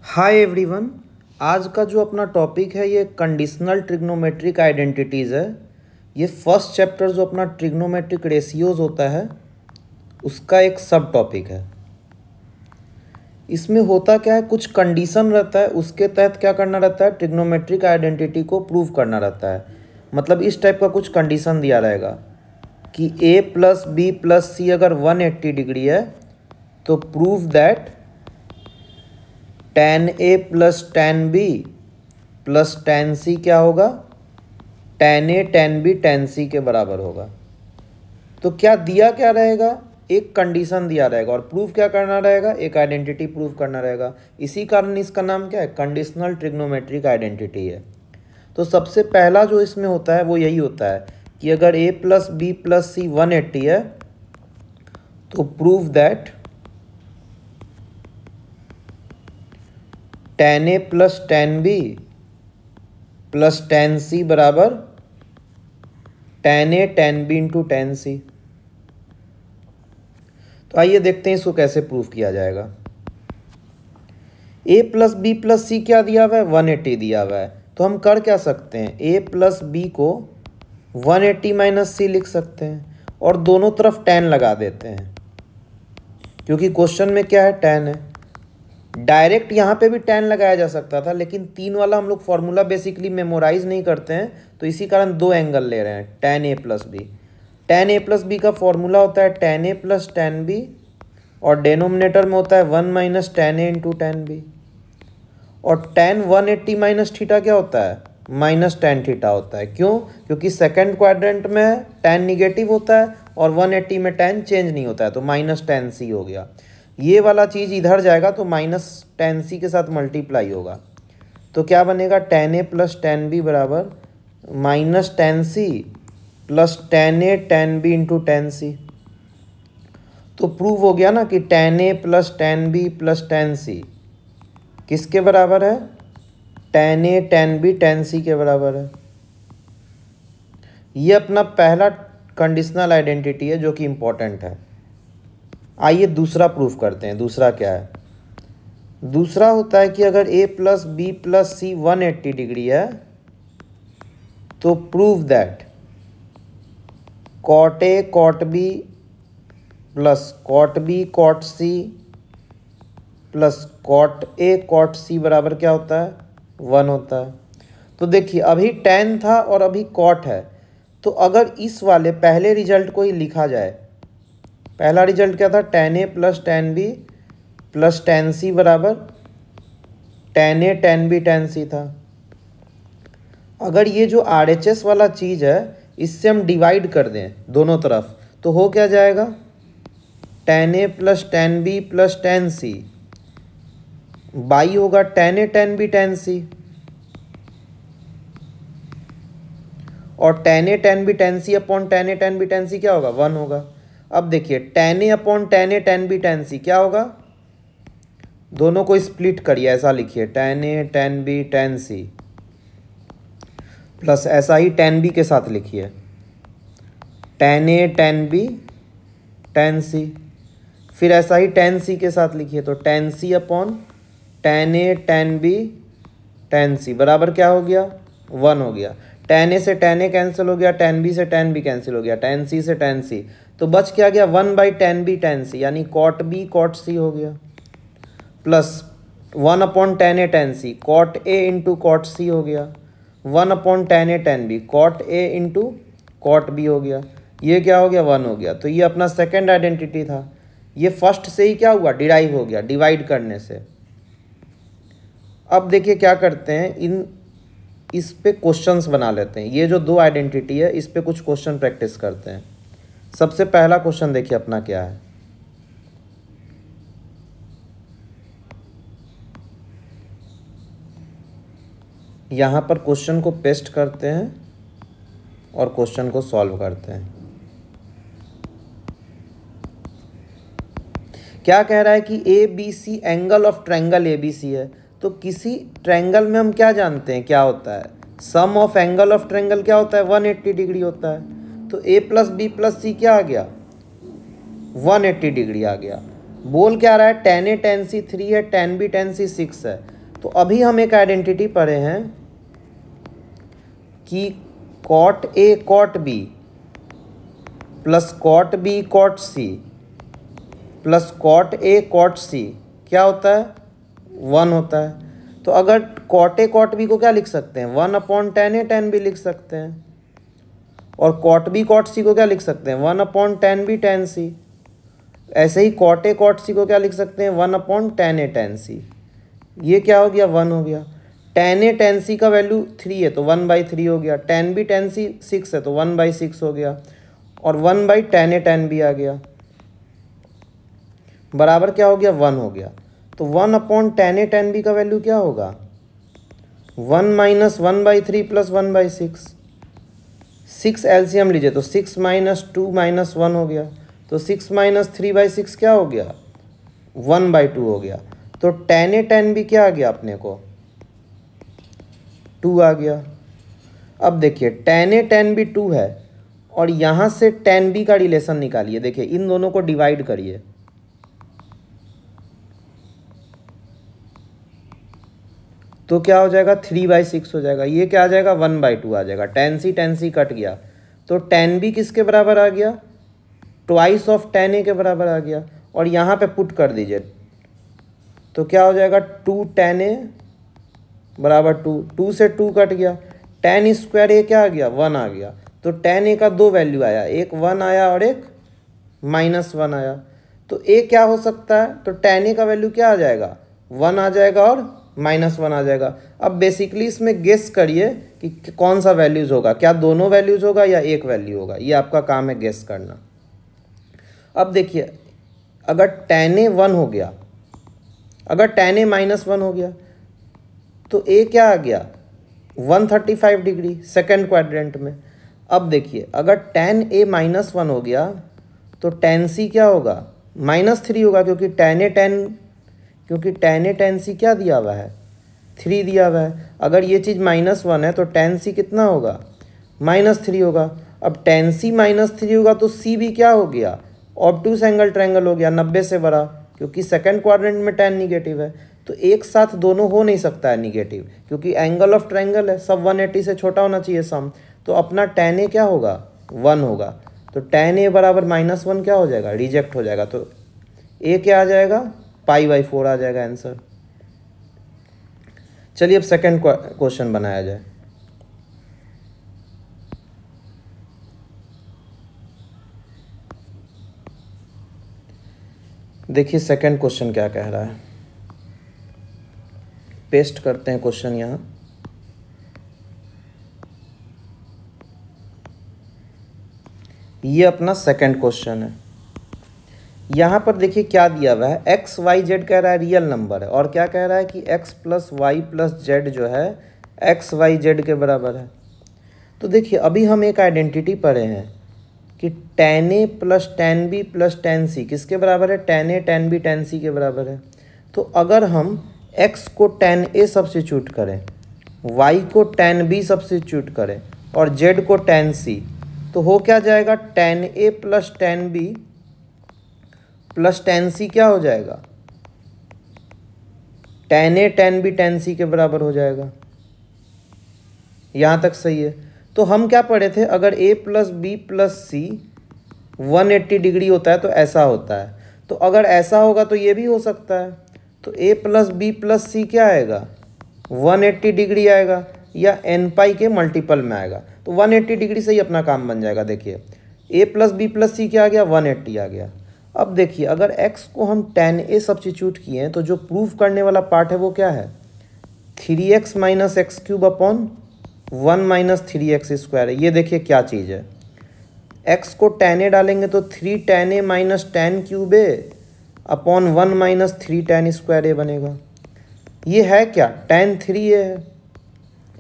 Hi everyone. आज का जो अपना टॉपिक है ये कंडीशनल ट्रिग्नोमेट्रिक आइडेंटिटीज़ है। ये फर्स्ट चैप्टर जो अपना ट्रिग्नोमेट्रिक रेशियोज होता है उसका एक सब टॉपिक है। इसमें होता क्या है, कुछ कंडीशन रहता है, उसके तहत क्या करना रहता है, ट्रिग्नोमेट्रिक आइडेंटिटी को प्रूव करना रहता है। मतलब इस टाइप का कुछ कंडीशन दिया रहेगा कि a प्लस बी प्लस सी अगर 180 डिग्री है तो prove that tan a plus tan b plus tan c क्या होगा, tan a tan b tan c के बराबर होगा। तो क्या दिया क्या रहेगा, एक कंडीशन दिया रहेगा और प्रूफ क्या करना रहेगा, एक आइडेंटिटी प्रूफ करना रहेगा। इसी कारण इसका नाम क्या है, कंडीशनल ट्रिग्नोमेट्रिक आइडेंटिटी है। तो सबसे पहला जो इसमें होता है वो यही होता है कि अगर a प्लस बी प्लस सी 180 है तो prove that tan a plus tan b plus tan c बराबर tan a tan b into tan c। तो आइए देखते हैं इसको कैसे प्रूफ किया जाएगा। a plus B plus C क्या दिया हुआ है, 180 दिया हुआ है। तो हम कर क्या सकते हैं, a प्लस बी को 180 माइनस सी लिख सकते हैं और दोनों तरफ tan लगा देते हैं क्योंकि क्वेश्चन में क्या है, tan है। डायरेक्ट यहाँ पे भी tan लगाया जा सकता था, लेकिन 3 वाला हम लोग फॉर्मूला बेसिकली मेमोराइज नहीं करते हैं, तो इसी कारण दो एंगल ले रहे हैं, tan a plus b. tan a plus b का फॉर्मूला होता है tan a plus tan b और डेनोमिनेटर में होता है 1 minus tan a into tan b। और tan 180 माइनस थीटा क्या होता है, माइनस tan थीटा होता है। क्यों, क्योंकि सेकंड क्वाड्रेंट में tan निगेटिव होता है और 180 में tan चेंज नहीं होता है, तो माइनस tan c हो गया। ये वाला चीज़ इधर जाएगा तो माइनस tan c के साथ मल्टीप्लाई होगा। तो क्या बनेगा, tan a plus tan b बराबर minus tan c plus tan a tan b into tan c। तो प्रूव हो गया ना कि tan a plus tan b plus tan c किसके बराबर है, tan a tan b tan c के बराबर है। ये अपना पहला कंडीशनल आइडेंटिटी है जो कि इम्पोर्टेंट है। आइए दूसरा प्रूफ करते हैं। दूसरा क्या है, दूसरा होता है कि अगर a plus B plus C 180 degree है तो prove that cot a cot b plus cot b cot c plus cot a cot c बराबर क्या होता है, 1 होता है। तो देखिए अभी tan था और अभी cot है, तो अगर इस वाले पहले रिजल्ट को ही लिखा जाए, पहला रिजल्ट क्या था, tan a plus tan b plus tan c बराबर tan a tan b tan c था। अगर ये जो RHS वाला चीज़ है इससे हम डिवाइड कर दें दोनों तरफ तो हो क्या जाएगा, tan a plus tan b plus tan c by होगा tan a tan b tan c और tan a tan b tan c upon tan a tan b tan c क्या होगा, 1 होगा। अब देखिए tan a upon tan a tan b tan c क्या होगा, दोनों को स्प्लिट करिए, ऐसा लिखिए tan a tan b tan c plus ऐसा ही tan b के साथ लिखिए tan a tan b tan c, फिर ऐसा ही tan c के साथ लिखिए तो tan c upon tan a tan b tan c बराबर क्या हो गया, 1 हो गया। tan a से tan a कैंसिल हो गया, tan b से tan b कैंसिल हो गया, tan c से tan c, तो बच क्या गया 1 by tan b tan c यानी cot b cot c हो गया, plus 1 upon tan a tan c cot a into cot c हो गया, 1 upon tan a tan b cot a into cot b हो गया। ये क्या हो गया, 1 हो गया। तो ये अपना सेकंड आइडेंटिटी था। ये फर्स्ट से ही क्या हुआ, डिराइव हो गया डिवाइड करने से। अब देखिए क्या करते हैं, इस पे क्वेश्चंस बना लेते हैं। ये जो दो आइडेंटिटी है इस पे कुछ क्वेश्चन प्रैक्टिस करते हैं। सबसे पहला क्वेश्चन देखिए अपना क्या है, यहाँ पर क्वेश्चन को पेस्ट करते हैं और क्वेश्चन को सॉल्व करते हैं। क्या कह रहा है कि A B C angle of triangle A B C है। तो किसी ट्रायंगल में हम क्या जानते हैं क्या होता है, सम ऑफ एंगल ऑफ ट्रायंगल क्या होता है, 180 डिग्री होता है। तो a plus B plus C क्या आ गया, 180 डिग्री आ गया। बोल क्या रहा है, टेन ए टेन सी 3 है, टेन बी टेन सी 6 है। तो अभी हम एक आइडेंटिटी पढ़े हैं कि cot a cot b plus cot b cot c plus cot a cot c क्या होता है, 1 होता है। तो अगर कॉट ए कॉट बी को क्या लिख सकते हैं, 1/10 ए 10 बी लिख सकते हैं। और कॉट बी कॉट सी को क्या लिख सकते हैं, 1/10 बी 10 सी। ऐसे ही कॉट ए कॉट सी को क्या लिख सकते हैं, 1/10 ए 10 सी। ये क्या हो गया, 1 हो गया। 10 ए 10 सी का वैल्यू 3 है तो 1/3 हो गया। 10 बी 10 सी 6 है तो 1/6 हो गया। और 1/10 ए 10 बी आ गया, बराबर क्या हो गया, 1 हो गया। तो 1/10 ए 10 बी का वैल्यू क्या होगा, 1 - 1/3 + 1/6। 6 एलसीएम लीजिए तो 6 - 2 - 1 हो गया। तो 6 - 3/6 क्या हो गया, 1/2 हो गया। तो 10 ए 10 बी क्या आ गया अपने को, 2 आ गया। अब देखिए 10 ए 10 बी 2 है और यहाँ से 10 बी का रिलेशन निकालिए। देखिए इन दोनों को डिवाइड करिए, तो क्या हो जाएगा, 3/6 हो जाएगा। ये क्या आ जाएगा, 1/2 आ जाएगा। 10 सी कट गया तो 10 बी किसके बराबर आ गया, ट्वाइस ऑफ 10 ए के बराबर आ गया। और यहाँ पे पुट कर दीजिए तो क्या हो जाएगा, 2 10 ए बराबर 2, 2 से 2 कट गया। 10 स्क्वायर ए क्या आ गया, 1 आ गया। तो 10 ए का 2 वैल्यू आया, एक 1 आया और एक -1 आया। तो ए क्या हो सकता है, तो 10 ए का वैल्यू क्या आ जाएगा, 1 आ जाएगा और -1 आ जाएगा। अब बेसिकली इसमें गेस करिए कि कौन सा वैल्यूज़ होगा, क्या दोनों वैल्यूज़ होगा या एक वैल्यू होगा, ये आपका काम है गेस करना। अब देखिए अगर 10 ए 1 हो गया, अगर 10 ए -1 हो गया तो ए क्या आ गया, 135 डिग्री सेकेंड क्वाड्रेंट में। अब देखिए अगर 10 ए -1 हो गया तो 10 सी क्या होगा, -3 होगा, क्योंकि 10 ए 10 सी क्या दिया हुआ है, 3 दिया हुआ है। अगर ये चीज़ -1 है तो 10 सी कितना होगा, -3 होगा। अब 10 सी -3 होगा तो सी भी क्या हो गया, ऑब्टूस एंगल ट्रायंगल हो गया, 90 से बड़ा, क्योंकि सेकंड क्वाड्रेंट में 10 निगेटिव है। तो एक साथ दोनों हो नहीं सकता है निगेटिव, क्योंकि एंगल ऑफ ट्रायंगल है, सब 180 से छोटा होना चाहिए सम। तो अपना 10 ए क्या होगा, 1 होगा। तो 10 ए बराबर -1 क्या हो जाएगा, रिजेक्ट हो जाएगा। तो ए क्या आ जाएगा, π/4 आ जाएगा आंसर। चलिए अब सेकंड क्वेश्चन बनाया जाए। देखिए सेकंड क्वेश्चन क्या कह रहा है, पेस्ट करते हैं क्वेश्चन यहाँ। ये अपना सेकंड क्वेश्चन है। यहाँ पर देखिए क्या दिया हुआ है, एक्स वाई जेड कह रहा है रियल नंबर है, और क्या कह रहा है कि एक्स + वाई + जेड जो है एक्स वाई जेड के बराबर है। तो देखिए अभी हम एक आइडेंटिटी पढ़े हैं कि 10 ए + 10 बी + 10 सी किसके बराबर है, 10 ए 10 बी 10 सी के बराबर है। तो अगर हम x को 10 ए सब्स्टिट्यूट करें, y को 10 बी सब्स्टिट्यूट करें और z को 10 सी, तो हो क्या जाएगा, 10 ए + 10 बी + 10 सी क्या हो जाएगा, 10 ए 10 बी 10 सी के बराबर हो जाएगा। यहाँ तक सही है। तो हम क्या पढ़े थे, अगर a + b + c 180 डिग्री होता है तो ऐसा होता है। तो अगर ऐसा होगा तो ये भी हो सकता है। तो a + b + c क्या आएगा, 180 डिग्री आएगा, या n π के मल्टीपल में आएगा। तो 180 डिग्री से ही अपना काम बन जाएगा। देखिए a + b + c क्या आ गया, 180 आ गया। अब देखिए अगर x को हम 10 ए सब्स्टिट्यूट किए हैं तो जो प्रूफ करने वाला पार्ट है वो क्या है, 3x - x³ / 1 - 3x² है। ये देखिए क्या चीज़ है, x को 10 ए डालेंगे तो 3 10 ए - 10³ a / 1 - 3 10² a बनेगा। ये है क्या, tan 3a है।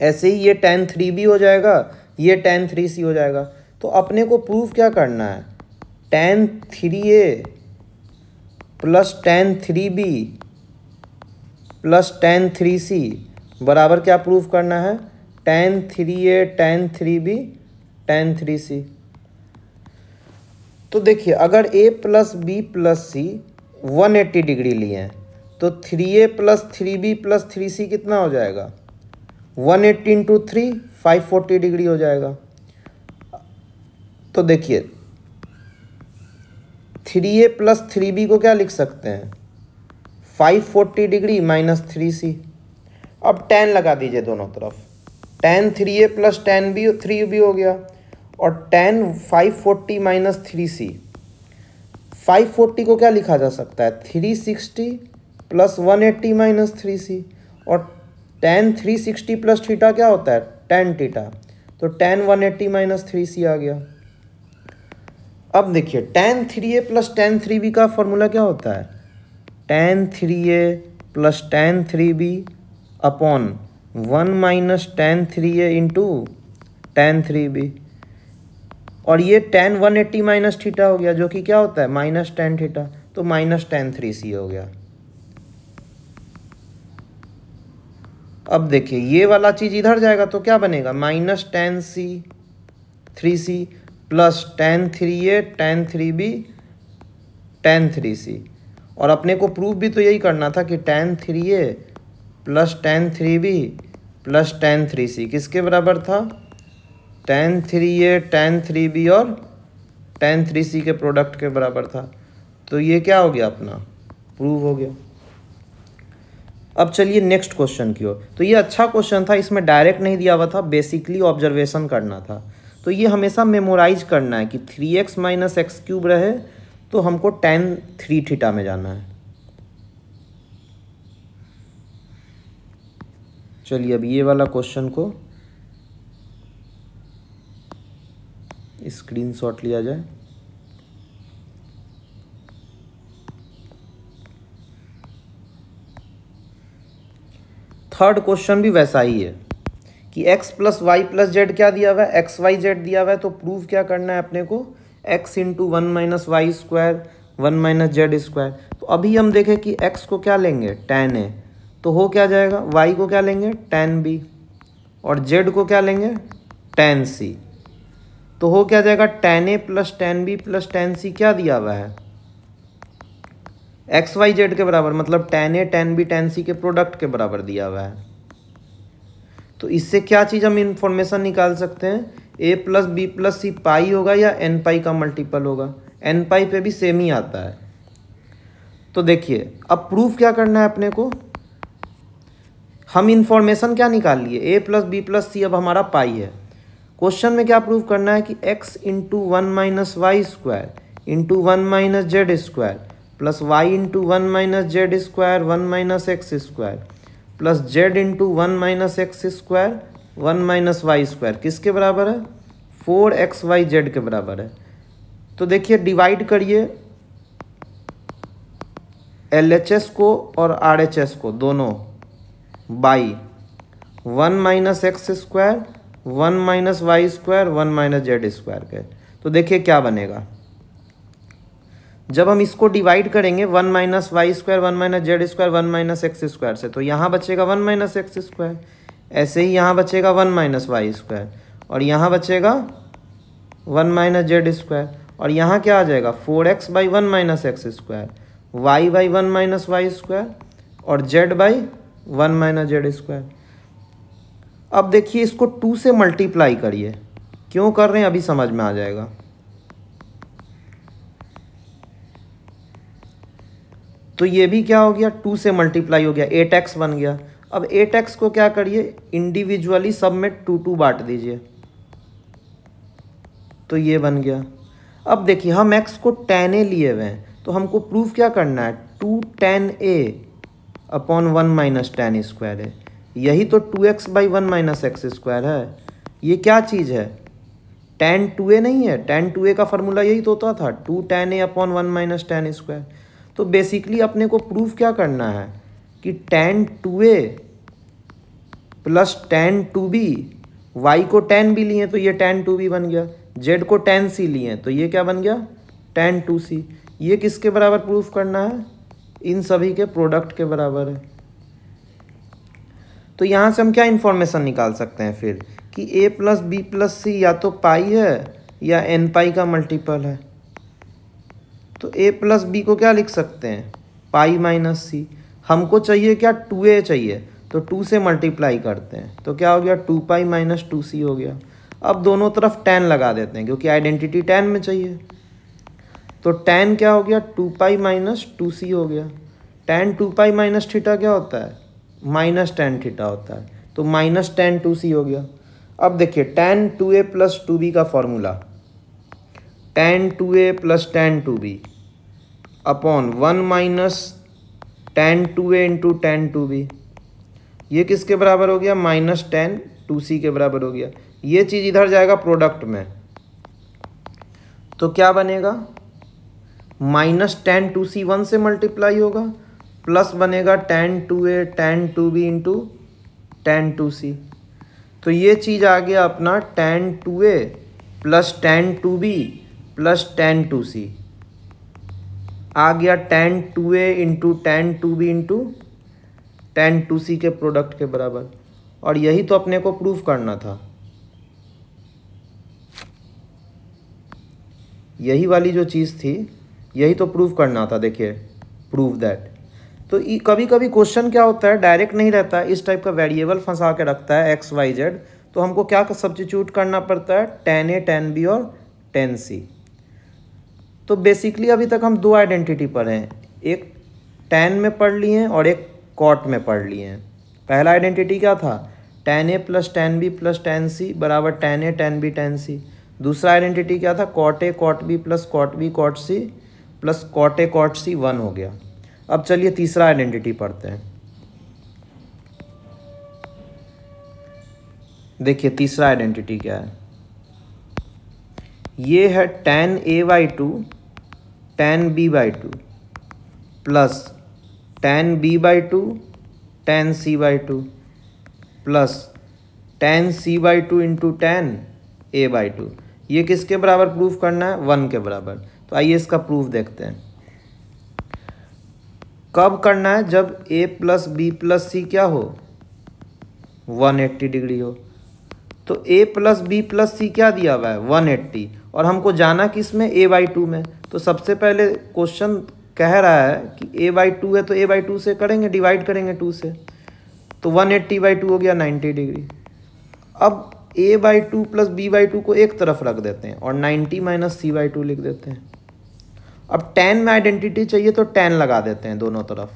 ऐसे ही ये tan 3b हो जाएगा, ये tan 3c हो जाएगा। तो अपने को प्रूफ क्या करना है, tan 3a + tan 3b + tan 3c बराबर क्या प्रूफ करना है, tan 3a tan 3b tan 3c। तो देखिए अगर a + b + c 180 डिग्री लिए हैं, तो 3a plus 3b plus 3c कितना हो जाएगा? 180 इंटू 3 540 डिग्री हो जाएगा। तो देखिए 3a प्लस 3b को क्या लिख सकते हैं? 540 डिग्री माइनस 3c। अब tan लगा दीजिए दोनों तरफ, tan 3a plus tan b 3b हो गया, और tan 540 माइनस 3c। 540 को क्या लिखा जा सकता है? 360 प्लस 180 माइनस 3c, और tan 360 प्लस थीटा क्या होता है? tan थीटा, तो tan 180 माइनस 3c आ गया। अब देखिए tan 3a plus tan 3b का फॉर्मूला क्या होता है? tan 3a plus tan 3b upon 1 minus tan 3a into tan 3b, और ये tan 180 माइनस थीटा हो गया, जो कि क्या होता है? माइनस tan थीटा, तो माइनस tan 3c हो गया। अब देखिए ये वाला चीज़ इधर जाएगा तो क्या बनेगा? Minus tan c 3c plus tan 3a tan 3b tan 3c, और अपने को प्रूफ भी तो यही करना था कि tan 3a plus tan 3b plus tan 3c किसके बराबर था? tan 3a tan 3b और tan 3c के प्रोडक्ट के बराबर था। तो ये क्या हो गया? अपना प्रूव हो गया। अब चलिए नेक्स्ट क्वेश्चन की ओर। तो ये अच्छा क्वेश्चन था, इसमें डायरेक्ट नहीं दिया हुआ था, बेसिकली ऑब्जर्वेशन करना था। तो ये हमेशा मेमोराइज करना है कि 3x माइनस एक्स क्यूब रहे तो हमको tan 3 थीटा में जाना है। चलिए अब ये वाला क्वेश्चन को स्क्रीनशॉट लिया जाए। थर्ड क्वेश्चन भी वैसा ही है कि x plus y plus z क्या दिया हुआ है? एक्स वाई जेड दिया हुआ है, तो प्रूव क्या करना है अपने को? x into 1 minus y square 1 minus z square. तो अभी हम देखें कि x को क्या लेंगे? tan a, तो हो क्या जाएगा? y को क्या लेंगे? tan b, और z को क्या लेंगे? tan c, तो हो क्या जाएगा? tan a plus tan b plus tan c क्या दिया हुआ है? एक्स वाई जेड के बराबर, मतलब tan a tan b tan c के प्रोडक्ट के बराबर दिया हुआ है। तो इससे क्या चीज़ हम इंफॉर्मेशन निकाल सकते हैं? a प्लस बी प्लस सी पाई होगा या n पाई का मल्टीपल होगा? n पाई पे भी सेम ही आता है। तो देखिए अब प्रूफ क्या करना है अपने को? हम इंफॉर्मेशन क्या निकाल लिए? a प्लस बी प्लस सी अब हमारा पाई है। क्वेश्चन में क्या प्रूव करना है कि x into 1 minus y square into 1 minus z square plus y into 1 minus z square 1 minus x square plus z into 1 minus x square 1 minus y square किसके बराबर है? 4xy जेड के बराबर है। तो देखिए डिवाइड करिए LHS को और RHS को दोनों by 1 minus x square 1 minus y square 1 minus z square के। तो देखिए क्या बनेगा जब हम इसको डिवाइड करेंगे 1 minus y square 1 minus z square 1 minus x square से, तो यहाँ बचेगा 1 माइनस एक्स स्क्वायर, ऐसे ही यहाँ बचेगा 1 माइनस वाई स्क्वायर, और यहाँ बचेगा 1 माइनस जेड स्क्वायर, और यहाँ क्या आ जाएगा 4x by 1 minus x square, y by 1 minus y square, और z by 1 minus z square. अब देखिए इसको 2 से मल्टीप्लाई करिए, क्यों कर रहे हैं अभी समझ में आ जाएगा। तो ये भी क्या हो गया 2 से मल्टीप्लाई हो गया, 8x बन गया। अब 8x को क्या करिए इंडिविजुअली सब में 2 बांट दीजिए, तो ये बन गया। अब देखिए हम x को tan a लिए हुए हैं, तो हमको प्रूफ क्या करना है? 2 tan a upon 1 minus tan square है, यही तो 2x by 1 minus x square है। ये क्या चीज़ है? tan 2a नहीं है? tan 2a का फॉर्मूला यही तो होता था 2 tan a upon 1 minus tan square. तो बेसिकली अपने को प्रूफ क्या करना है कि tan 2a plus tan 2b, y को tan b लिए तो ये tan 2b बन गया, z को tan c लिए तो ये क्या बन गया tan 2c। ये किसके बराबर प्रूफ करना है? इन सभी के प्रोडक्ट के बराबर है। तो यहाँ से हम क्या इन्फॉर्मेशन निकाल सकते हैं फिर कि a प्लस बी प्लस सी या तो पाई है या n पाई का मल्टीपल है। तो a प्लस बी को क्या लिख सकते हैं, पाई माइनस सी। हमको चाहिए क्या, 2a चाहिए, तो 2 से मल्टीप्लाई करते हैं तो क्या हो गया, 2 पाई माइनस 2c हो गया। अब दोनों तरफ tan लगा देते हैं क्योंकि आइडेंटिटी tan में चाहिए। तो tan क्या हो गया, 2 पाई माइनस 2c हो गया। tan 2 पाई माइनस थीटा क्या होता है, माइनस tan थीटा होता है, तो माइनस tan 2c हो गया। अब देखिए tan 2a प्लस 2b का formula, tan 2a plus tan 2b upon 1 minus tan 2a into tan 2b, ये किसके बराबर हो गया, माइनस tan 2c के बराबर हो गया। ये चीज़ इधर जाएगा प्रोडक्ट में, तो क्या बनेगा, माइनस tan 2c 1 से मल्टीप्लाई होगा, प्लस बनेगा tan 2a tan 2b into tan 2c। तो ये चीज़ आ गया अपना tan 2a plus tan 2b plus tan 2c, आ गया tan 2a into tan 2b into tan 2c के प्रोडक्ट के बराबर। और यही तो अपने को प्रूफ करना था, यही वाली जो चीज़ थी यही तो प्रूफ करना था। देखिए प्रूफ दैट। तो कभी कभी क्वेश्चन क्या होता है, डायरेक्ट नहीं रहता है, इस टाइप का वेरिएबल फंसा के रखता है एक्स वाई जेड, तो हमको क्या सब्स्टिट्यूट करना पड़ता है, tan a tan b और tan c। तो बेसिकली अभी तक हम दो आइडेंटिटी पढ़े हैं, एक tan में पढ़ लिए हैं और एक cot में पढ़ लिए हैं। पहला आइडेंटिटी क्या था, tan a plus tan b plus tan c बराबर tan a tan b tan c। दूसरा आइडेंटिटी क्या था, cot a cot b plus cot b cot c plus cot a cot c 1 हो गया। अब चलिए तीसरा आइडेंटिटी पढ़ते हैं। देखिए तीसरा आइडेंटिटी क्या है, ये है tan a by 2 tan b by 2 plus tan b by 2 tan c by 2 plus tan c by 2 into tan a by 2। ये किसके बराबर प्रूफ करना है, 1 के बराबर। तो आइए इसका प्रूफ देखते हैं। कब करना है, जब a plus B plus C क्या हो, 180 डिग्री हो। तो a plus B plus C क्या दिया हुआ है, 180, और हमको जाना किस में, a बाई 2 में। तो सबसे पहले क्वेश्चन कह रहा है कि a बाई 2 है तो a बाई 2 से करेंगे, डिवाइड करेंगे 2 से, तो 180 बाई 2 हो गया 90 डिग्री। अब a by 2 plus b by 2 को एक तरफ रख देते हैं और 90 माइनस c बाई 2 लिख देते हैं। अब tan में आइडेंटिटी चाहिए तो tan लगा देते हैं दोनों तरफ।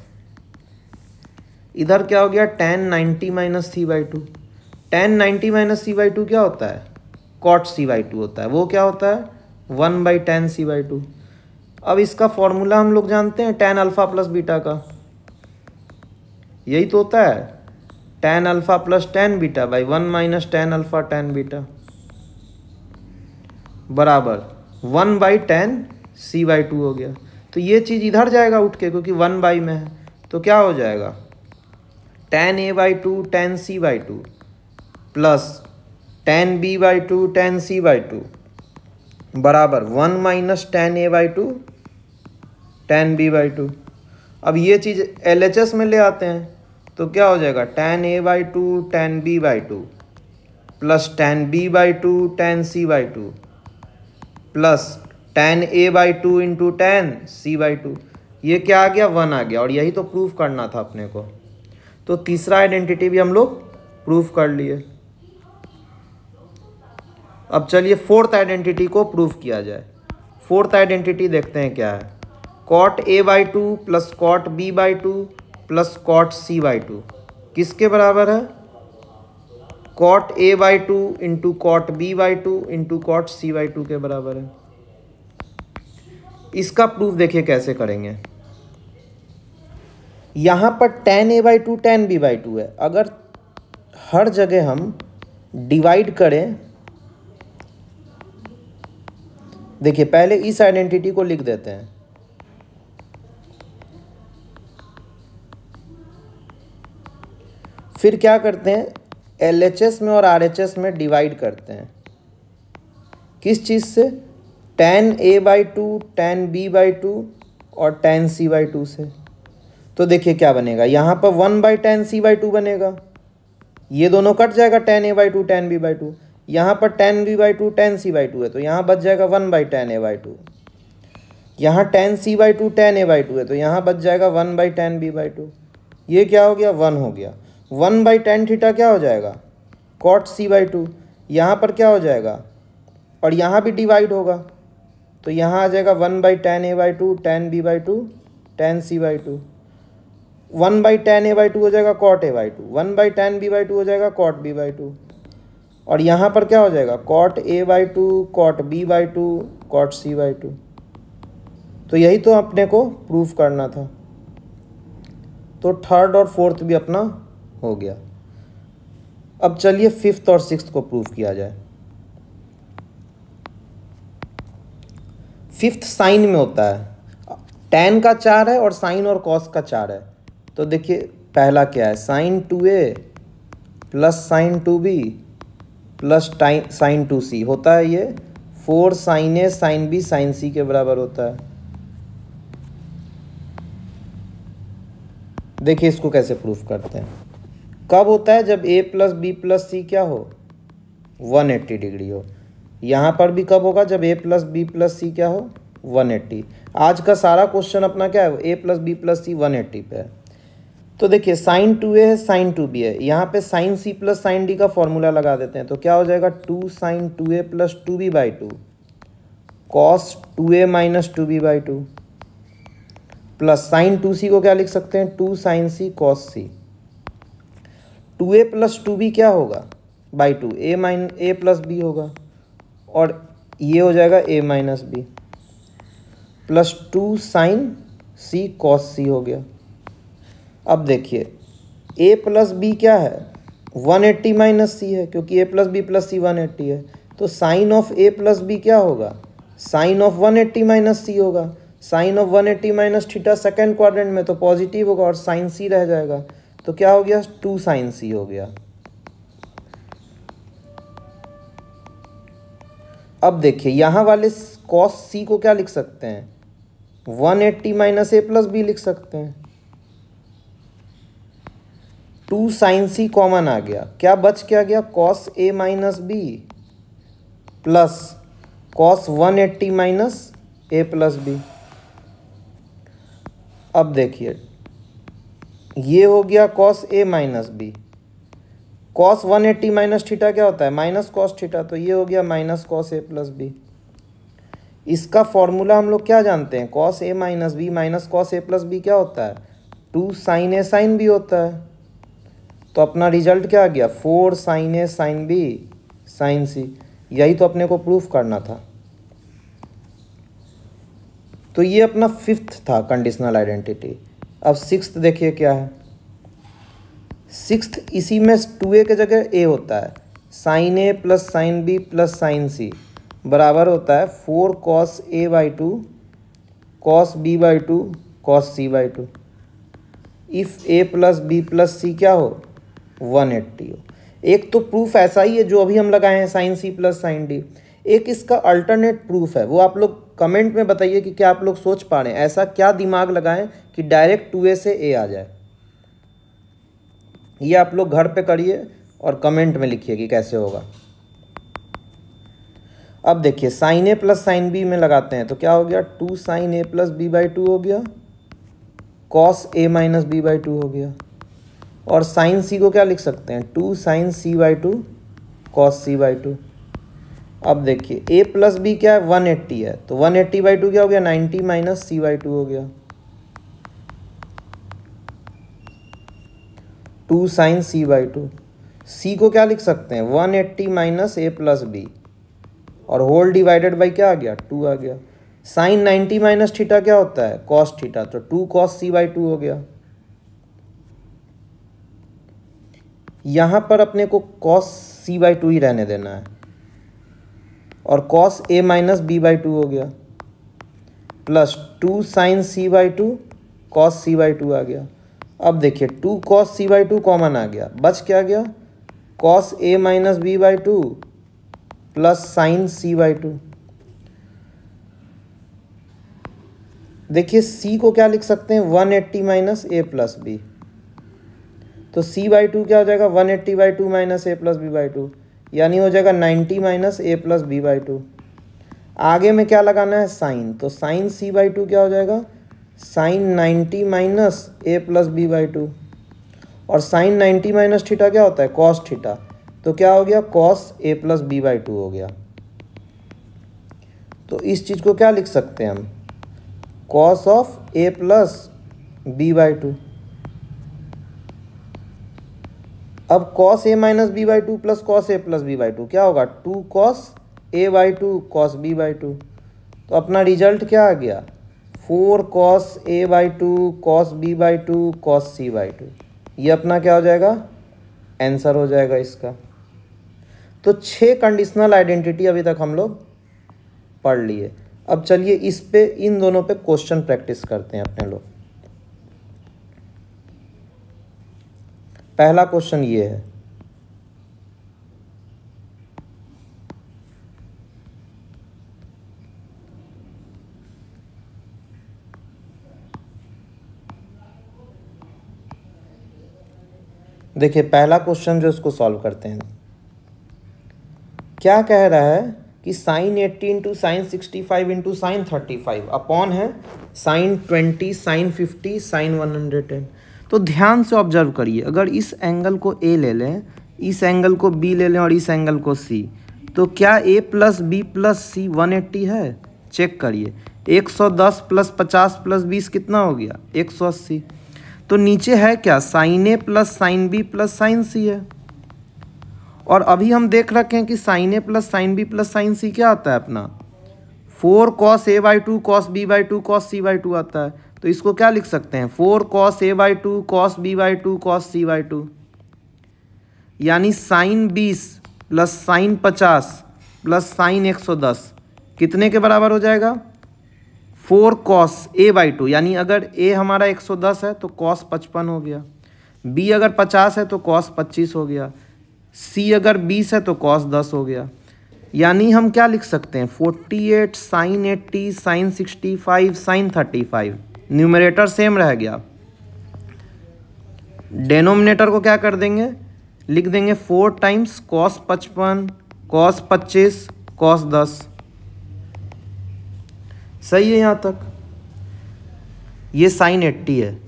इधर क्या हो गया, tan 90 minus c by 2। tan 90 minus c by 2 क्या होता है, cot c बाई 2 होता है। वो क्या होता है, 1 बाई tan c बाई 2। अब इसका फॉर्मूला हम लोग जानते हैं tan अल्फा प्लस बीटा का, यही तो होता है, tan alpha plus tan beta by 1 minus tan alpha tan beta बराबर 1 बाई tan c बाई 2 हो गया। तो ये चीज़ इधर जाएगा उठ के क्योंकि 1 बाई में है, तो क्या हो जाएगा, tan a by 2 tan c by 2 plus tan b by 2 tan c by 2 बराबर 1 minus tan a by 2 tan b by 2। अब ये चीज़ LHS में ले आते हैं तो क्या हो जाएगा, tan a by 2 tan b by 2 plus tan b by 2 tan c by 2 plus tan a by 2 into tan c by 2। ये क्या आ गया, 1 आ गया। और यही तो प्रूफ करना था अपने को। तो तीसरा आइडेंटिटी भी हम लोग प्रूफ कर लिए। अब चलिए फोर्थ आइडेंटिटी को प्रूफ किया जाए। फोर्थ आइडेंटिटी देखते हैं क्या है, cot a by 2 plus cot b by 2 plus cot c by 2 किसके बराबर है, cot a by 2 into cot b by 2 into cot c by 2 के बराबर है। इसका प्रूफ देखिए कैसे करेंगे। यहाँ पर tan a by 2 tan b by 2 है, अगर हर जगह हम डिवाइड करें, देखिए पहले इस आइडेंटिटी को लिख देते हैं, फिर क्या करते हैं, LHS में और RHS में डिवाइड करते हैं। किस चीज़ से, tan a by 2 tan b by 2 और tan c बाई 2 से। तो देखिए क्या बनेगा, यहाँ पर 1 बाई tan c बाई 2 बनेगा, ये दोनों कट जाएगा, tan a by 2 tan b by 2। यहाँ पर tan b by 2 tan c by 2 है तो यहाँ बच जाएगा 1 बाई tan a बाई 2। यहाँ tan c by two tan a by two है, तो यहाँ बच जाएगा 1/10 b/2। ये क्या हो गया, 1 हो गया। 1/10 थीटा क्या हो जाएगा, कॉट c/2। यहाँ पर क्या हो जाएगा, और यहाँ भी डिवाइड होगा, तो यहाँ आ जाएगा 1/10a/2 10b/2 10c/2। 1/10a/2 हो जाएगा कॉट a/2, 1/10b/2 हो जाएगा कॉट b/2, और यहाँ पर क्या हो जाएगा, cot a/2 cot b/2 cot c/2। तो यही तो अपने को प्रूफ करना था। तो थर्ड और फोर्थ भी अपना हो गया। अब चलिए फिफ्थ और सिक्स्थ को प्रूफ किया जाए। फिफ्थ साइन में होता है, tan का 4 है और साइन और कॉस का 4 है। तो देखिए पहला क्या है, sine 2a plus sine 2b plus sine 2c होता है ये 4 sine a sine b sine c के बराबर होता है। देखिए इसको कैसे प्रूफ करते हैं। कब होता है, जब a plus B plus C क्या हो, 180 डिग्री हो। यहाँ पर भी कब होगा, जब a plus B plus C क्या हो, 180। आज का सारा क्वेश्चन अपना क्या है, a प्लस बी प्लस सी 180 पे है। तो देखिए साइन 2a है साइन 2b है, यहाँ पे sine c plus sine d का फॉर्मूला लगा देते हैं। तो क्या हो जाएगा, 2 sine 2a plus 2b/2 cos 2a minus 2b/2 plus sine 2c को क्या लिख सकते हैं, 2 sine c cos c। 2a plus 2b क्या होगा, बाई 2 a प्लस b होगा, और ये हो जाएगा a minus B plus 2 sine c cos c हो गया। अब देखिए a प्लस बी क्या है, 180 माइनस सी है, क्योंकि a प्लस बी प्लस सी 180 है। तो sine of a plus B क्या होगा, साइन ऑफ 180 माइनस सी होगा। Sine of 180 minus theta second quadrant में तो पॉजिटिव होगा और साइन सी रह जाएगा। तो क्या हो गया, 2 साइन सी हो गया। अब देखिए यहाँ वाले कॉस सी को क्या लिख सकते हैं, 180 माइनस ए प्लस बी लिख सकते हैं। 2 साइन सी कॉमन आ गया, क्या बच क्या गया, cos A minus B plus cos 180 minus A plus B. अब देखिए ये हो गया cos A minus B, cos 180 minus theta क्या होता है, माइनस कॉस थीटा, तो ये हो गया माइनस कॉस ए प्लस बी। इसका फॉर्मूला हम लोग क्या जानते हैं, cos A minus B minus cos A plus B क्या होता है, 2 साइन ए साइन बी होता है। तो अपना रिजल्ट क्या आ गया, 4 साइन ए साइन बी साइन सी। यही तो अपने को प्रूफ करना था। तो ये अपना फिफ्थ था कंडीशनल आइडेंटिटी। अब सिक्स्थ देखिए क्या है। सिक्स्थ इसी में 2a के जगह a होता है, sine A plus sine B plus sine C बराबर होता है 4 cos a/2 cos b/2 cos c/2। If a plus B plus C क्या हो, 180 हो। एक तो प्रूफ ऐसा ही है जो अभी हम लगाए हैं, sine c plus sine d. एक इसका अल्टरनेट प्रूफ है, वो आप लोग कमेंट में बताइए कि क्या आप लोग सोच पा रहे हैं, ऐसा क्या दिमाग लगाएं कि डायरेक्ट 2a से a आ जाए। ये आप लोग घर पे करिए और कमेंट में लिखिए कि कैसे होगा। अब देखिए sign A plus sine B में लगाते हैं, तो क्या हो गया, 2 साइन ए प्लस b/2 हो गया, कॉस a माइनस b/2 हो गया, और साइन सी को क्या लिख सकते हैं, 2 साइन c/2 कॉस c/2। अब देखिए a प्लस बी क्या है, 180 है, तो 180/2 क्या हो गया, 90 माइनस c/2 हो गया, 2 साइन c/2। c को क्या लिख सकते हैं, 180 माइनस a प्लस बी, और होल डिवाइडेड बाई क्या आ गया, 2 आ गया। साइन 90 माइनस थीटा क्या होता है, कॉस थीटा, तो 2 कॉस c/2 हो गया। यहाँ पर अपने को कॉस c/2 ही रहने देना है, और कॉस a माइनस b/2 हो गया, plus 2 sign c/2 cos c/2 आ गया। अब देखिए 2 कॉस c/2 कॉमन आ गया, बच क्या गया, cos a minus b/2 plus sign c/2। देखिए c को क्या लिख सकते हैं, 180 माइनस a प्लस बी, तो c/2 क्या हो जाएगा, 180/2 माइनस a प्लस b/2, यानी हो जाएगा 90 माइनस a प्लस b/2। आगे में क्या लगाना है, साइन, तो साइन सी बाई टू क्या हो जाएगा, sine 90 minus A plus B by two, और साइन 90 माइनस थीटा क्या होता है, कॉस थीटा, तो क्या हो गया, cos A plus B by two हो गया। तो इस चीज़ को क्या लिख सकते हैं हम, cos of A plus B by two. अब cos A minus B by two plus cos A plus B by two क्या होगा, 2 cos A by two cos B by two. तो अपना रिजल्ट क्या आ गया, 4 cos A by two cos B by two cos C by two. ये अपना क्या हो जाएगा, आंसर हो जाएगा इसका। तो 6 कंडीशनल आइडेंटिटी अभी तक हम लोग पढ़ लिए। अब चलिए इस पे, इन दोनों पे क्वेश्चन प्रैक्टिस करते हैं अपने लोग। पहला क्वेश्चन ये है, देखिए पहला क्वेश्चन जो इसको सॉल्व करते हैं, क्या कह रहा है कि sine 80 into sine 65 into sine 35 upon है साइन 20 साइन 50 साइन 110। तो ध्यान से ऑब्जर्व करिए, अगर इस एंगल को ए ले लें, इस एंगल को बी ले लें और इस एंगल को सी, तो क्या ए प्लस बी प्लस सी 180 है, चेक करिए। 110 प्लस 50 प्लस 20 कितना हो गया, 180। तो नीचे है क्या, sine A plus sine B plus sine C है, और अभी हम देख रखे हैं कि sine A plus sine B plus sine C क्या आता है अपना, 4 cos A by two cos B by two cos C by two आता है। तो इसको क्या लिख सकते हैं, 4 cos A by two cos B by two cos C by two, यानी sine 20 plus sign 50 plus sign 110 कितने के बराबर हो जाएगा, 4 कॉस ए बाई टू, यानी अगर ए हमारा 110 है तो कॉस 55 हो गया, बी अगर 50 है तो कॉस 25 हो गया, सी अगर 20 है तो कॉस 10 हो गया। यानी हम क्या लिख सकते हैं, 48 sine 80 sine 65 sine 35। Numerator same रह गया, डेनोमिनेटर को क्या कर देंगे, लिख देंगे 4 टाइम्स कॉस 55 कॉस 25 कॉस 10। सही है यहाँ तक, ये साइन 80 है।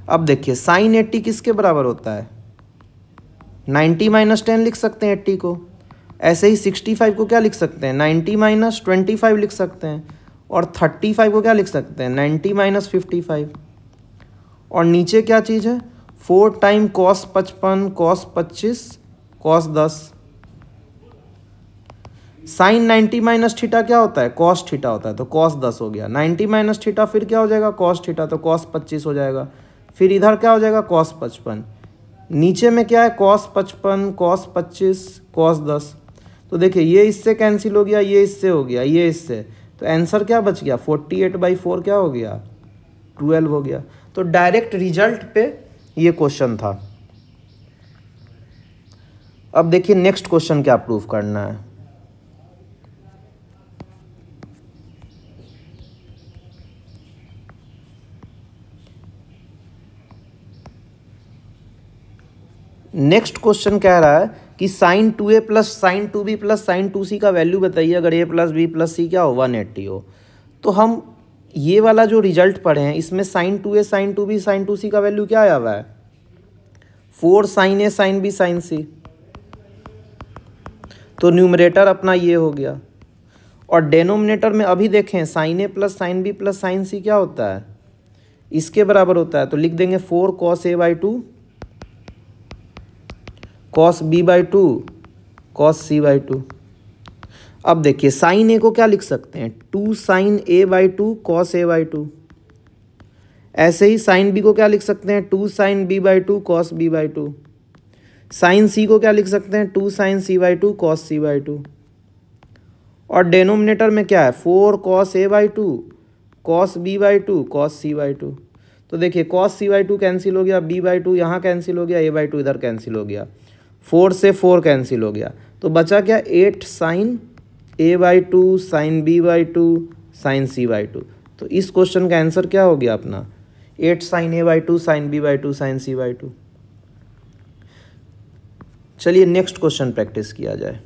अब देखिए साइन 80 किसके बराबर होता है, 90 माइनस 10 लिख सकते हैं 80 को। ऐसे ही 65 को क्या लिख सकते हैं, 90 माइनस 25 लिख सकते हैं, और 35 को क्या लिख सकते हैं, 90 माइनस 55। और नीचे क्या चीज़ है, 4 time cos 55 cos 25 cos 10। Sine 90 minus theta क्या होता है, कॉस थीटा होता है, तो कॉस 10 हो गया। 90 माइनस थीटा फिर क्या हो जाएगा, कॉस थीटा, तो कॉस 25 हो जाएगा। फिर इधर क्या हो जाएगा, कॉस 55। नीचे में क्या है, कॉस 55 कॉस 25 कॉस 10। तो देखिए ये इससे कैंसिल हो गया, ये इससे हो गया, ये इससे, तो आंसर क्या बच गया, 48/4 क्या हो गया, 12 हो गया। तो डायरेक्ट रिजल्ट पे ये क्वेश्चन था। अब देखिए नेक्स्ट क्वेश्चन क्या प्रूफ करना है। नेक्स्ट क्वेश्चन कह रहा है कि sine 2a plus sine 2b plus sine 2c का वैल्यू बताइए अगर a plus B plus C क्या हो, 180 हो। तो हम ये वाला जो रिजल्ट पढ़े हैं इसमें sign 2a sign 2b sign 2c का वैल्यू क्या आया हुआ है, 4 sine a sine b sine c। तो न्यूमरेटर अपना ये हो गया, और डेनोमिनेटर में अभी देखें sine a plus sine b plus sine c क्या होता है, इसके बराबर होता है। तो लिख देंगे 4 cos a by 2 cos B by 2 cos C by 2। अब देखिए साइन ए को क्या लिख सकते हैं, 2 sine A by 2 cos A by 2। ऐसे ही साइन बी को क्या लिख सकते हैं, 2 sine B by 2 cos B by 2। Sine C को क्या लिख सकते हैं, 2 sine C by 2 cos C by 2। और डेनोमिनेटर में क्या है, 4 cos A by 2 cos B by 2 cos C by 2। तो देखिए कॉस सी बाई 2 कैंसिल हो गया, बी बाई 2 यहाँ कैंसिल हो गया, ए बाई 2 इधर कैंसिल हो गया, 4 से 4 कैंसिल हो गया। तो बचा क्या, 8 sine A by 2 sine B by 2 sine C by 2। तो इस क्वेश्चन का आंसर क्या हो गया अपना, 8 sine A by 2 sine B by 2 sine C by 2। चलिए नेक्स्ट क्वेश्चन प्रैक्टिस किया जाए।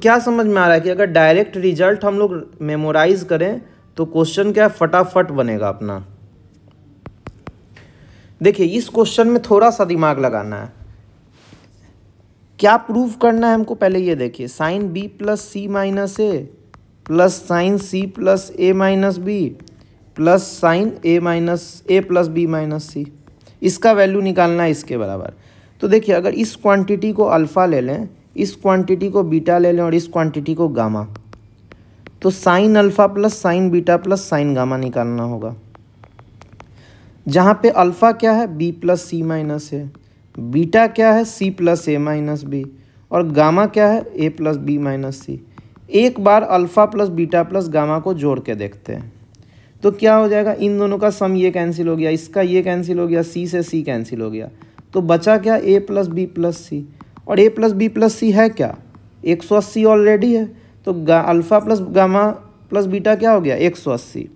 क्या समझ में आ रहा है कि अगर डायरेक्ट रिजल्ट हम लोग मेमोराइज करें तो क्वेश्चन क्या फटाफट बनेगा अपना। देखिए इस क्वेश्चन में थोड़ा सा दिमाग लगाना है। क्या प्रूव करना है हमको, पहले ये देखिए, sign B plus C minus A plus sine c plus A minus B plus sign A minus A plus B minus सी, इसका वैल्यू निकालना है इसके बराबर। तो देखिए अगर इस क्वांटिटी को अल्फ़ा ले लें, इस क्वांटिटी को बीटा ले लें और इस क्वांटिटी को गामा, तो sine alpha plus sine beta plus sine gamma निकालना होगा। जहाँ पे अल्फ़ा क्या है, B plus C minus A, beta क्या है, C plus A minus B, और गामा क्या है, A plus B minus C. एक बार alpha plus beta plus gamma को जोड़ के देखते हैं तो क्या हो जाएगा, इन दोनों का सम ये कैंसिल हो गया, इसका ये कैंसिल हो गया, सी से सी कैंसिल हो गया, तो बचा क्या, ए प्लस बी प्लस सी। और ए प्लस बी प्लस सी है क्या, 180 ऑलरेडी है, तो alpha plus gamma plus beta क्या हो गया, 180।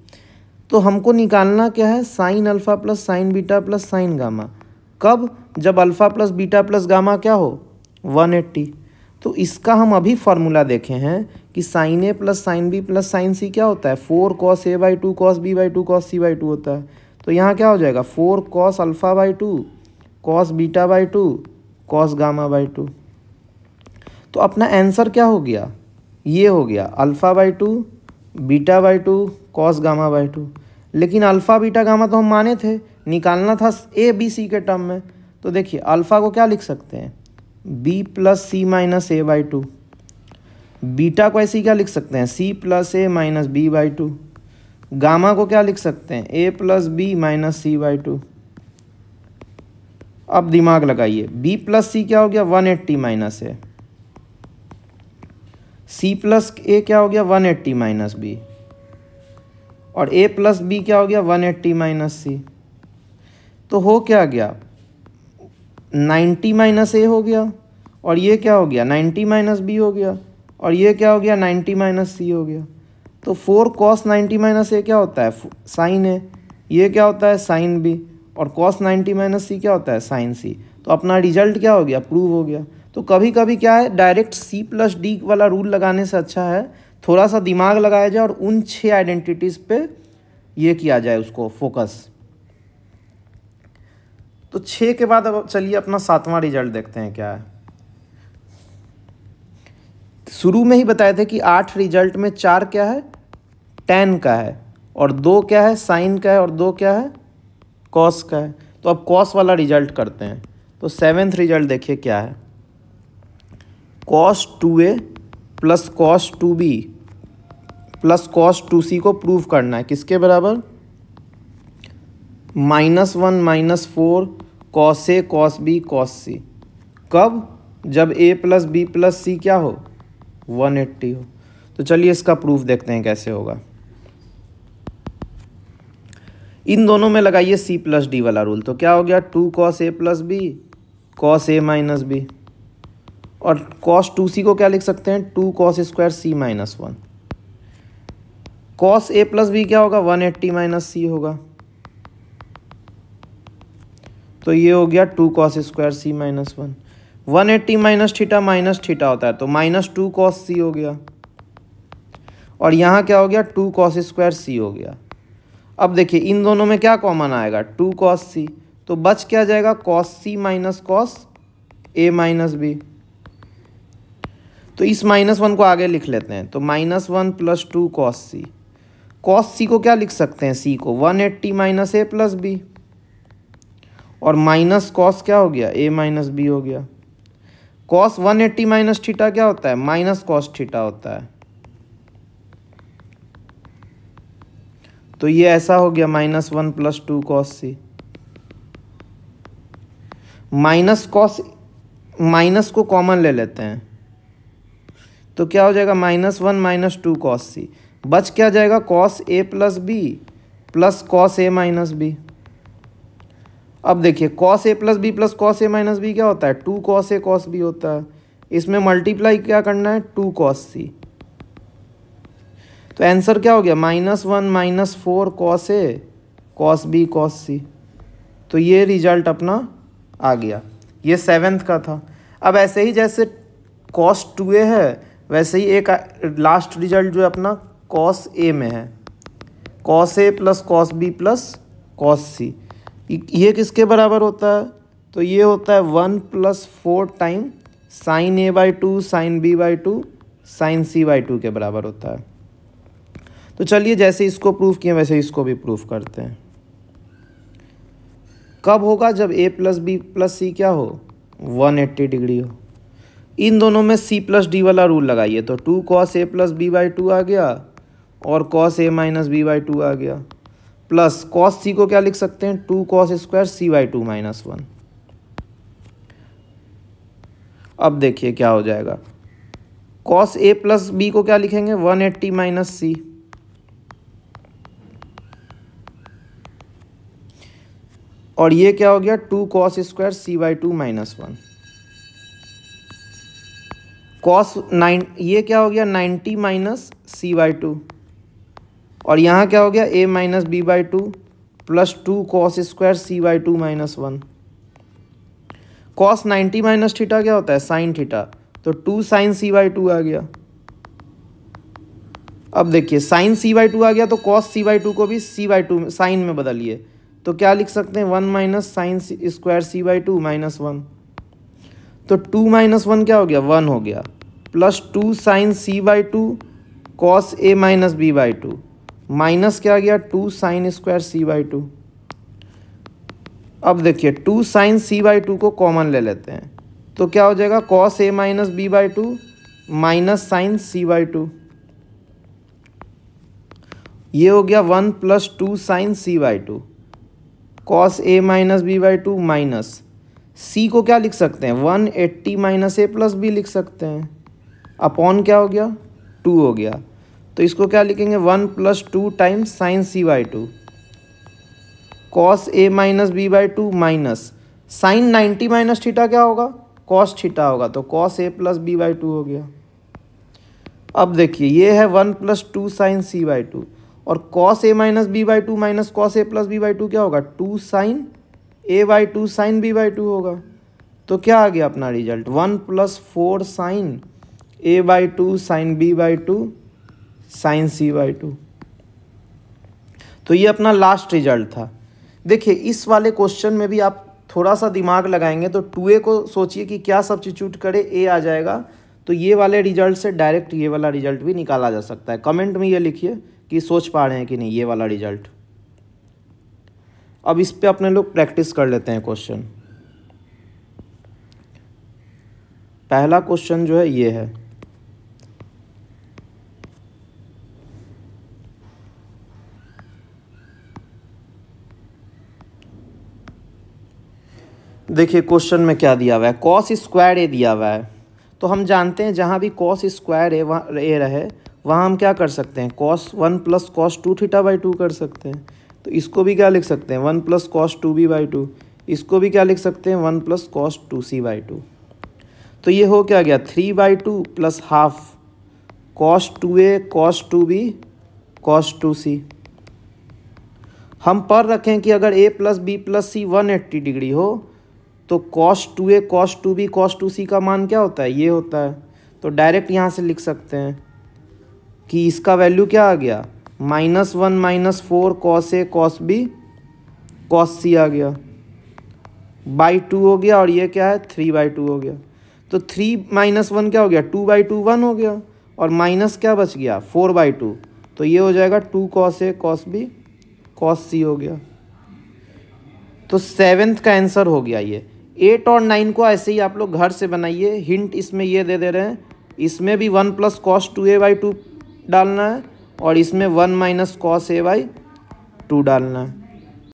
तो हमको निकालना क्या है, sign alpha plus sine beta plus sine gamma. कब, जब alpha plus beta plus gamma क्या हो, 180। तो इसका हम अभी फार्मूला देखे हैं कि sine A plus sine B plus sine C क्या होता है, 4 cos A by 2 cos B by 2 cos C by 2 होता है। तो यहाँ क्या हो जाएगा, 4 cos alpha by 2 cos beta by 2 cos gamma by 2। तो अपना आंसर क्या हो गया, ये हो गया alpha by 2 beta by 2 cos gamma by 2। लेकिन अल्फ़ा बीटा गामा तो हम माने थे, निकालना था ए बी सी के टर्म में। तो देखिए अल्फ़ा को क्या लिख सकते हैं, B plus C minus A by 2, beta को ऐसे ही क्या लिख सकते हैं, C plus A minus B by 2, gamma को क्या लिख सकते हैं, A plus B minus C by 2। अब दिमाग लगाइए, b प्लस सी क्या हो गया, 180 माइनस ए, c प्लस ए क्या हो गया, 180 माइनस बी, और a प्लस बी क्या हो गया, 180 माइनस सी। तो हो क्या गया, 90 माइनस ए हो गया, और ये क्या हो गया, 90 माइनस बी हो गया, और ये क्या हो गया, 90 माइनस सी हो गया। तो 4 कॉस 90 माइनस ए क्या होता है, साइन ए, ये क्या होता है, साइन बी, और कॉस 90 माइनस सी क्या होता है, साइन सी। तो अपना रिजल्ट क्या हो गया, प्रूव हो गया। तो कभी कभी क्या है, डायरेक्ट सी प्लस डी वाला रूल लगाने से अच्छा है थोड़ा सा दिमाग लगाया जाए और उन 6 आइडेंटिटीज़ पे ये किया जाए उसको फोकस। तो 6 के बाद अब चलिए अपना 7वां रिजल्ट देखते हैं क्या है। शुरू में ही बताए थे कि 8 रिजल्ट में 4 क्या है, tan का है, और 2 क्या है, साइन का है, और 2 क्या है, कॉस का है। तो अब कॉस वाला रिजल्ट करते हैं। तो 7th रिजल्ट देखिए क्या है, cos 2a plus cos 2b plus cos 2c को प्रूव करना है, किसके बराबर, -1 -4 cos a cos b cos c। कब, जब a plus B plus C क्या हो, 180 हो। तो चलिए इसका प्रूफ देखते हैं कैसे होगा। इन दोनों में लगाइए c प्लस डी वाला रूल, तो क्या हो गया, 2 cos a plus B cos a minus B, और cos 2c को क्या लिख सकते हैं, 2 cos square c minus 1। cos a plus B क्या होगा, 180 माइनस सी होगा, तो ये हो गया 2 cos square c minus 1। 180 minus theta होता है, तो -2 cos c हो गया, और यहाँ क्या हो गया, 2 cos स्क्वायर c हो गया। अब देखिए इन दोनों में क्या कॉमन आएगा, 2 cos c, तो बच क्या जाएगा, cos c minus cos a minus B. तो इस -1 को आगे लिख लेते हैं, तो -1 plus 2 cos c। cos c को क्या लिख सकते हैं, c को 180 माइनस a प्लस बी, और माइनस cos क्या हो गया, a माइनस बी हो गया। cos 180 माइनस थीटा क्या होता है, माइनस cos थीटा होता है। तो ये ऐसा हो गया, -1 प्लस 2 cos c। माइनस को कॉमन ले लेते हैं, तो क्या हो जाएगा, -1 माइनस 2 cos c, बच क्या जाएगा, cos a plus B plus cos a minus B. अब देखिए cos a plus B plus cos a minus B क्या होता है, 2 cos a cos b होता है। इसमें मल्टीप्लाई क्या करना है, 2 cos c। तो आंसर क्या हो गया, -1 minus 4 cos a cos b cos c। तो ये रिजल्ट अपना आ गया, ये 7th का था। अब ऐसे ही जैसे cos 2a है, वैसे ही एक लास्ट रिजल्ट जो है अपना कॉस ए में है, कॉस ए plus cos B plus cos C, ये किसके बराबर होता है? तो ये होता है 1+4 time sine A by 2 sine B by 2 sine C by 2 के बराबर होता है। तो चलिए जैसे इसको प्रूफ किए वैसे इसको भी प्रूफ करते हैं। कब होगा? जब A plus B plus C क्या हो? 180 डिग्री हो। इन दोनों में सी प्लस डी वाला रूल लगाइए, तो 2 cos A plus B by 2 आ गया और cos A minus B by 2 आ गया, प्लस cos सी को क्या लिख सकते हैं? 2 cos square C by 2 minus 1। अब देखिए क्या हो जाएगा, cos ए प्लस बी को क्या लिखेंगे? 180 माइनस सी, और ये क्या हो गया? 2 cos square C by 2 minus 1। ये क्या हो गया? 90 माइनस सी बाई 2, और यहाँ क्या हो गया? A minus B by 2 plus 2 cos square C by 2 minus 1। cos 90 minus theta क्या होता है? साइन थीटा, तो 2 साइन सी बाई 2 आ गया। अब देखिए साइन सी बाई 2 आ गया तो cos सी बाई 2 को भी सी बाई 2 साइन में बदलिए, तो क्या लिख सकते हैं? 1 minus sine square C by 2 minus 1। तो 2 माइनस 1 क्या हो गया? 1 हो गया, plus 2 sine C by 2 cos A minus B by 2 minus क्या आ गया? 2 साइन स्क्वायर सी बाई 2। अब देखिए 2 साइन सी बाई 2 को कॉमन ले लेते हैं, तो क्या हो जाएगा? Cos A minus B by 2 minus sine C by 2, ये हो गया 1 plus 2 sine C by 2 cos A minus B by 2 minus C को क्या लिख सकते हैं? 180 माइनस ए प्लस बी लिख सकते हैं, अपॉन क्या हो गया? 2 हो गया, तो इसको क्या लिखेंगे? 1 plus 2 times sine C by 2 cos A minus B by 2 minus sine 90 minus theta क्या होगा? कॉस थीटा होगा, तो cos A plus B by 2 हो गया। अब देखिए ये है 1 प्लस 2 साइन सी बाई 2, और cos A minus B by 2 minus cos A plus B by 2 क्या होगा? 2 sine A by 2 sine B by 2 होगा। तो क्या आ गया अपना result? 1 plus 4 sine A by 2 sine B by 2 sine C by 2। तो ये अपना लास्ट रिजल्ट था। देखिए इस वाले क्वेश्चन में भी आप थोड़ा सा दिमाग लगाएंगे तो 2a को सोचिए कि क्या सब्स्टिट्यूट करे, a आ जाएगा, तो ये वाले रिजल्ट से डायरेक्ट ये वाला रिजल्ट भी निकाला जा सकता है। कमेंट में ये लिखिए कि सोच पा रहे हैं कि नहीं ये वाला रिजल्ट। अब इस पे अपने लोग प्रैक्टिस कर लेते हैं क्वेश्चन। पहला क्वेश्चन जो है ये है, देखिए क्वेश्चन में क्या दिया हुआ है? कॉस स्क्वायर ए दिया हुआ है, तो हम जानते हैं जहाँ भी कॉस स्क्वायर ए वहाँ ए रहे वहाँ हम क्या कर सकते हैं? Cos 1 plus cos 2 theta by 2 कर सकते हैं। तो इसको भी क्या लिख सकते हैं? 1 प्लस कॉस 2b बाई 2। इसको भी क्या लिख सकते हैं? 1 प्लस कॉस 2c बाई 2। तो ये हो क्या गया? 3 by 2 plus half cos 2a cos 2b cos 2c। हम पर रखें कि अगर a plus B plus C 180 degree हो तो cos 2a cos 2b cos 2c का मान क्या होता है? ये होता है। तो डायरेक्ट यहाँ से लिख सकते हैं कि इसका वैल्यू क्या आ गया? -1 माइनस 4 कॉस ए कॉस बी कॉस सी आ गया, बाई 2 हो गया, और ये क्या है? 3 बाई 2 हो गया। तो 3 माइनस 1 क्या हो गया? 2 बाई 2 1 हो गया, और माइनस क्या बच गया? 4 बाई 2, तो ये हो जाएगा 2 कॉस ए कॉस बी कॉस सी हो गया। तो 7th का आंसर हो गया ये। 8 और 9 को ऐसे ही आप लोग घर से बनाइए। हिंट इसमें ये दे रहे हैं, इसमें भी 1 प्लस कॉस 2a बाई 2 डालना है, और इसमें 1 माइनस कॉस ए बाई 2 डालना है।